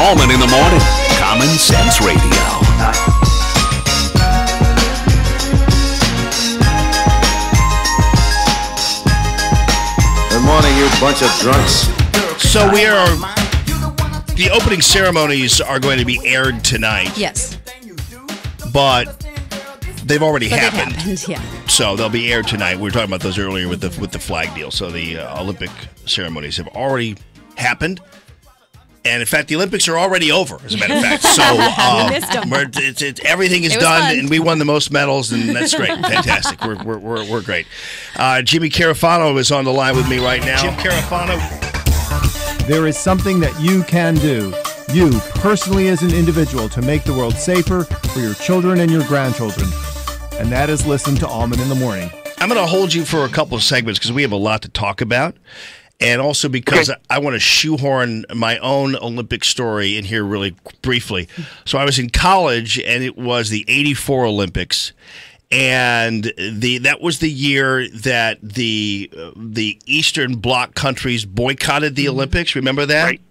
Allman in the Morning. Common Sense Radio. Good morning, you bunch of drunks. So the opening ceremonies are going to be aired tonight. Yes. But they've already happened. Yeah. So they'll be aired tonight. We were talking about those earlier with the flag deal. So the Olympic ceremonies have already happened. And in fact, the Olympics are already over, as a matter of fact. So everything is done, fun. and we won the most medals, and that's great. Fantastic. We're great. Jimmy Carafano is on the line with me right now. Jim Carafano. There is something that you can do, you personally as an individual, to make the world safer for your children and your grandchildren. And that is listen to Allman in the Morning. I'm going to hold you for a couple of segments because we have a lot to talk about. And also because I want to shoehorn my own Olympic story in here really briefly. So I was in college, and it was the '84 Olympics. And that was the year that the Eastern Bloc countries boycotted the Olympics. Remember that? Right.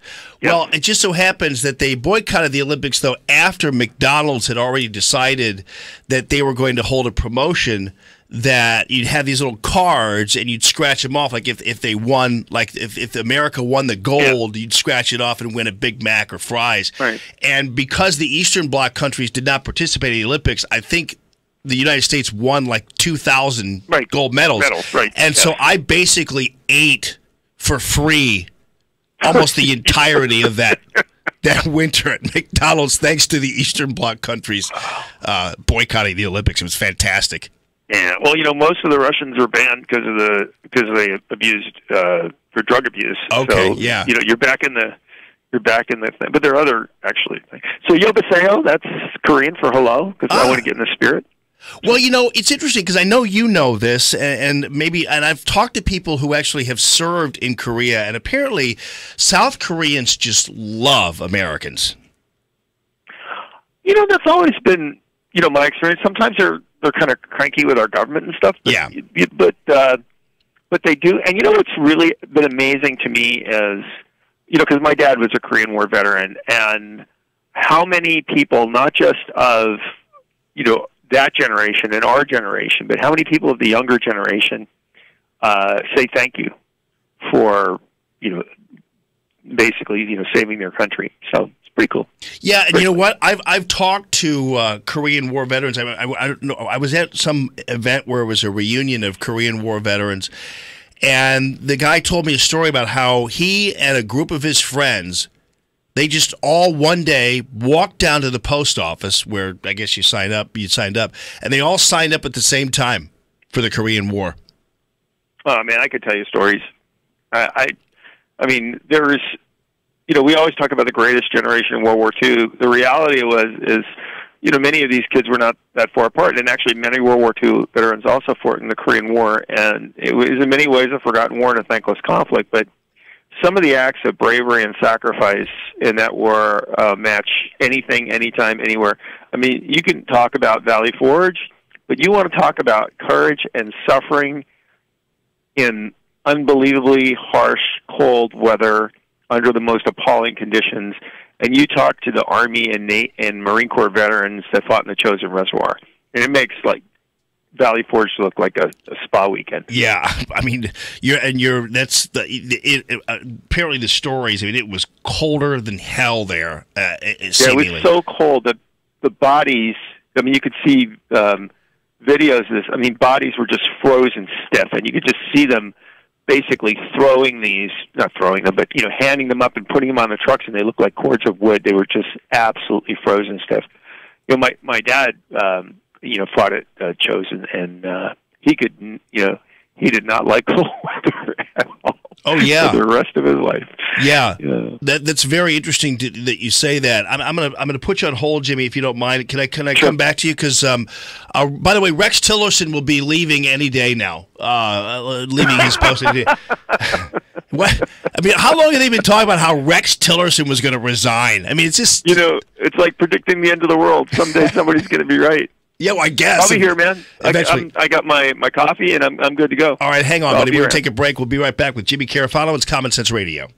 Yep. Well, it just so happens that they boycotted the Olympics, though, after McDonald's had already decided that they were going to hold a promotion that you'd have these little cards and you'd scratch them off. Like if they won, like if America won the gold, you'd scratch it off and win a Big Mac or fries. Right. And because the Eastern Bloc countries did not participate in the Olympics, I think the United States won like 2,000 gold medals. And so I basically ate for free almost the entirety of that winter at McDonald's, thanks to the Eastern Bloc countries boycotting the Olympics. It was fantastic. Yeah, well, most of the Russians are banned because they abused for drug abuse. Okay, so, yeah. You're back in the thing, but there are other actually things. So Yobaseo, that's Korean for hello, because I want to get in the spirit. Well, it's interesting because I know you know this, and I've talked to people who actually have served in Korea, and apparently South Koreans just love Americans. That's always been my experience. Sometimes they're kind of cranky with our government and stuff. But, but they do. And what's really been amazing to me is, because my dad was a Korean War veteran, and how many people, not just of, that generation and our generation, but how many people of the younger generation say thank you for, basically, saving their country. So it's pretty cool. Yeah, and you know what? I've talked to Korean War veterans. I don't know. I was at some event where it was a reunion of Korean War veterans, and the guy told me a story about how he and a group of his friends, they just all one day walked down to the post office where I guess you signed up, and they all signed up at the same time for the Korean War. Oh man, I could tell you stories. I mean, there's. We always talk about the greatest generation in World War II. The reality is, many of these kids were not that far apart, and actually many World War II veterans also fought in the Korean War, and it was in many ways a forgotten war and a thankless conflict, but some of the acts of bravery and sacrifice in that war match anything, anytime, anywhere. I mean, you can talk about Valley Forge, but you want to talk about courage and suffering in unbelievably harsh, cold weather, under the most appalling conditions, and you talk to the Army and Marine Corps veterans that fought in the Chosin Reservoir, and it makes Valley Forge look like a spa weekend. Yeah, I mean, apparently the stories. I mean, it was colder than hell there. It was so cold that the bodies. I mean, you could see videos of this. I mean, bodies were just frozen stiff, and you could just see them basically handing them up and putting them on the trucks, and they looked like cords of wood. They were just absolutely frozen stiff. My dad, fought at Chosin, and he could, he did not like cold weather at all. Oh yeah, for the rest of his life. Yeah, that's very interesting that you say that. I'm gonna put you on hold, Jimmy, if you don't mind. Can I Sure. come back to you? Because by the way, Rex Tillerson will be leaving any day now. Leaving his post. What? I mean, how long have they been talking about how Rex Tillerson was going to resign? I mean, it's just it's like predicting the end of the world. Someday somebody's going to be right. Yeah, well, I guess. I'll be here, man. I got my coffee, and I'm good to go. All right, hang on, buddy. We're going to take a break. We'll be right back with Jimmy Carafano. It's Common Sense Radio.